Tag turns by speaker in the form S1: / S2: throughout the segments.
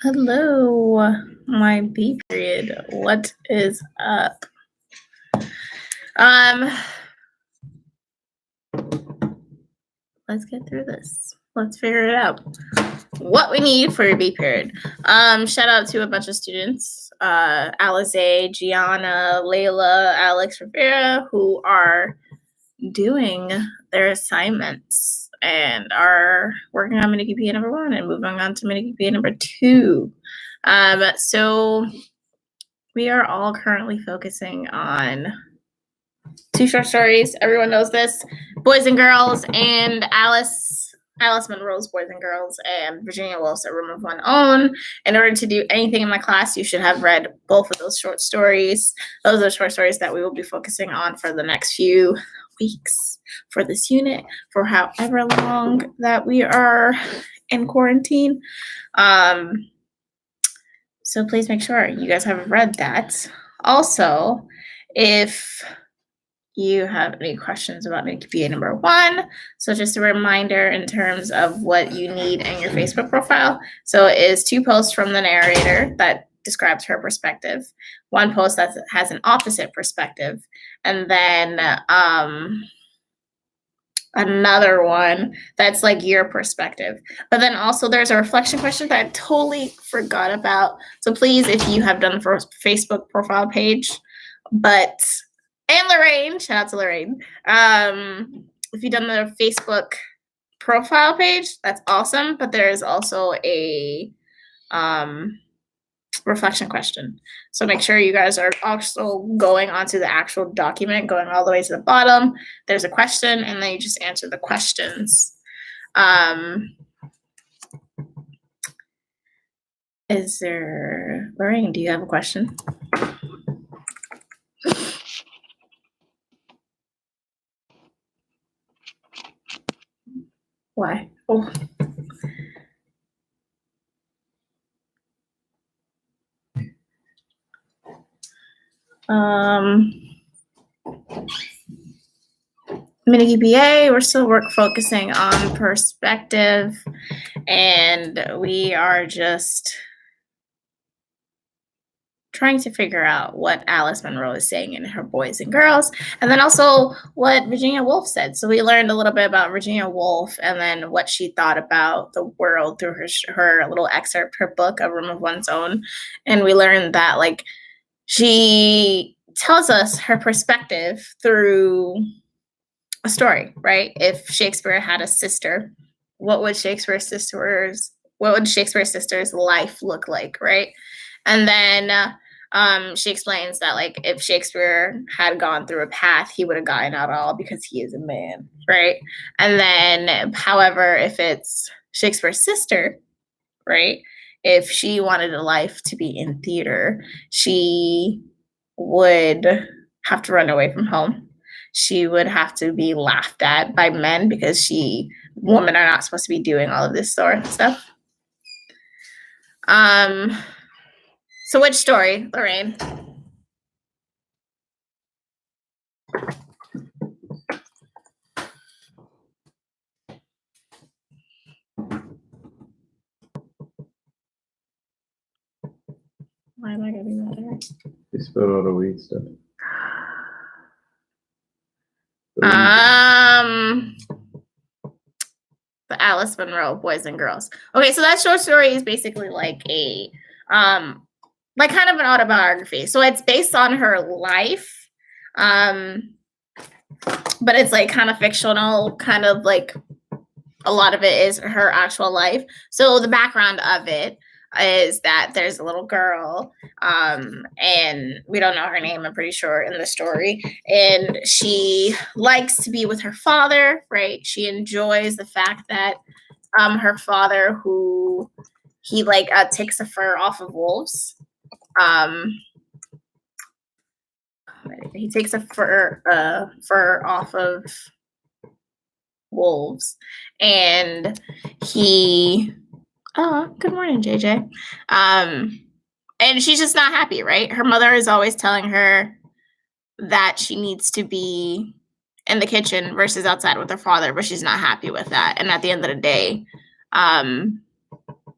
S1: Hello, my B period. What is up? Let's get through this. Let's figure it out. What we need for your B period. Shout out to a bunch of students, Alize, Gianna, Layla, Alex Rivera, who are doing their assignments and are working on mini QPA number 1 and moving on to mini QPA number 2. So we are all currently focusing on 2 short stories. Everyone knows this: Boys and Girls and Alice Munro's Boys and Girls and Virginia Woolf's A Room of One's Own. In order to do anything in my class, you should have read both of those short stories. Those are short stories that we will be focusing on for the next few weeks for this unit, for however long that we are in quarantine. So please make sure you guys have read that. Also, if you have any questions about mini QPA number 1, so just a reminder in terms of what you need in your Facebook profile. So it is 2 posts from the narrator that describes her perspective, 1 post that has an opposite perspective, and then another one that's like your perspective. But then also there's a reflection question that I totally forgot about. So please, if you have done the first Facebook profile page, and Lorraine, shout out to Lorraine. If you've done the Facebook profile page, that's awesome. But there is also a reflection question. So make sure you guys are also going onto the actual document, going all the way to the bottom. There's a question, and then you just answer the questions. Lorraine, do you have a question? Why? Oh. Mini QPA, we're still focusing on perspective, and we are just trying to figure out what Alice Munro is saying in her Boys and Girls, and then also what Virginia Woolf said. So we learned a little bit about Virginia Woolf and then what she thought about the world through her little excerpt, her book, A Room of One's Own. And we learned that, like, she tells us her perspective through a story, right? If Shakespeare had a sister, what would Shakespeare's sister's life look like, right? And then she explains that, like, if Shakespeare had gone through a path, he would have gotten out all because he is a man, right? And then, however, if it's Shakespeare's sister, right, if she wanted a life to be in theater, she would have to run away from home. She would have to be laughed at by men because women are not supposed to be doing all of this sort of stuff. So which story, Lorraine? Why am I getting that there?
S2: You spelled all the weed stuff.
S1: The Alice Munro Boys and Girls. Okay, so that short story is basically like a like kind of an autobiography. So it's based on her life, but it's like kind of fictional, kind of like a lot of it is her actual life. So the background of it is that there's a little girl, and we don't know her name, I'm pretty sure, in the story, and she likes to be with her father, right? She enjoys the fact that her father, who he takes the fur off of wolves, he takes a fur off of wolves, and he good morning, JJ. And she's just not happy, right? Her mother is always telling her that she needs to be in the kitchen versus outside with her father, but she's not happy with that. And at the end of the day,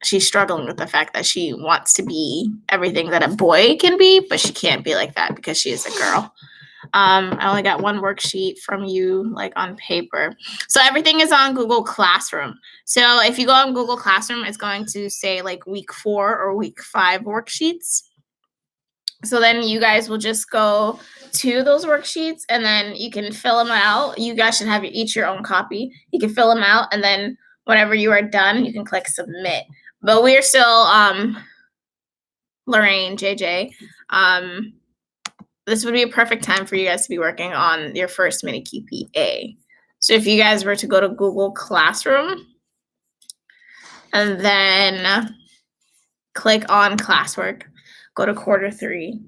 S1: she's struggling with the fact that she wants to be everything that a boy can be, but she can't be like that because she is a girl. I only got one worksheet from you, like on paper. So everything is on Google Classroom. So if you go on Google Classroom, it's going to say like week 4 or week 5 worksheets. So then you guys will just go to those worksheets and then you can fill them out. You guys should have each your own copy. You can fill them out and then whenever you are done, you can click submit. But we're still, Lorraine, JJ, this would be a perfect time for you guys to be working on your first mini QPA. So if you guys were to go to Google Classroom and then click on classwork, go to quarter 3,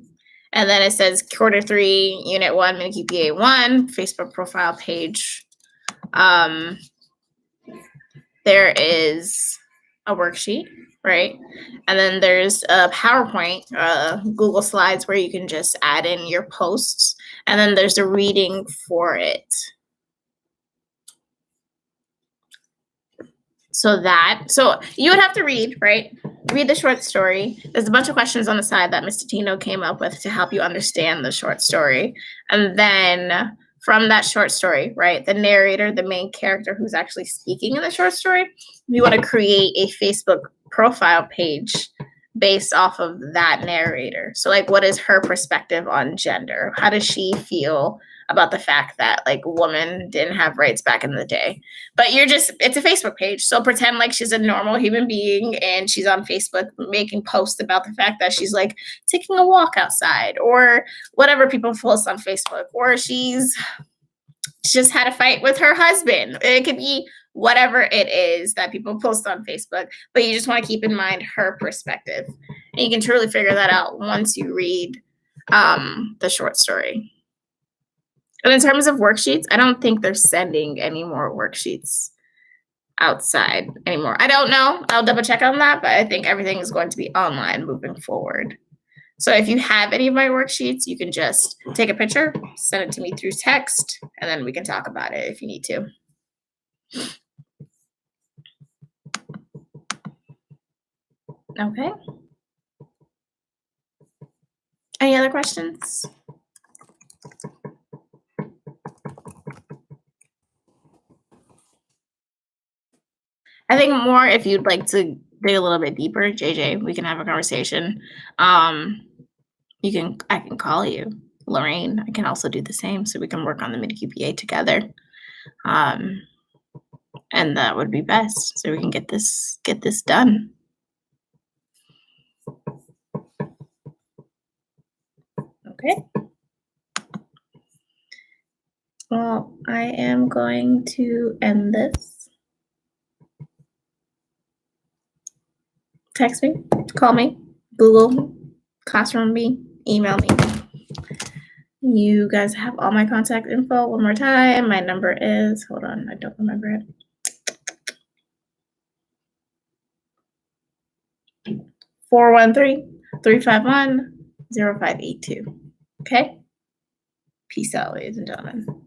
S1: and then it says quarter 3, unit 1, mini QPA 1, Facebook profile page. There is a worksheet, right? And then there's a PowerPoint, Google Slides where you can just add in your posts. And then there's a reading for it. So you would have to read, right? Read the short story. There's a bunch of questions on the side that Mr. Tino came up with to help you understand the short story. And then from that short story, right, the narrator, the main character who's actually speaking in the short story, you want to create a Facebook profile page based off of that narrator. So like, what is her perspective on gender? How does she feel about the fact that like women didn't have rights back in the day? But it's a Facebook page. So pretend like she's a normal human being and she's on Facebook making posts about the fact that she's like taking a walk outside or whatever people post on Facebook, or she's just had a fight with her husband. It could be whatever it is that people post on Facebook, but you just want to keep in mind her perspective. And you can truly figure that out once you read the short story. And in terms of worksheets, I don't think they're sending any more worksheets outside anymore. I don't know. I'll double check on that, but I think everything is going to be online moving forward. So if you have any of my worksheets, you can just take a picture, send it to me through text, and then we can talk about it if you need to. Okay. Any other questions? I think more if you'd like to dig a little bit deeper, JJ, we can have a conversation. I can call you, Lorraine. I can also do the same, so we can work on the mini QPA together. And that would be best, so we can get this done. Okay. Well, I am going to end this. Text me, call me, Google Classroom me, email me. You guys have all my contact info one more time. My number is, hold on, I don't remember it. 413-351-0582. Okay? Peace out, ladies and gentlemen.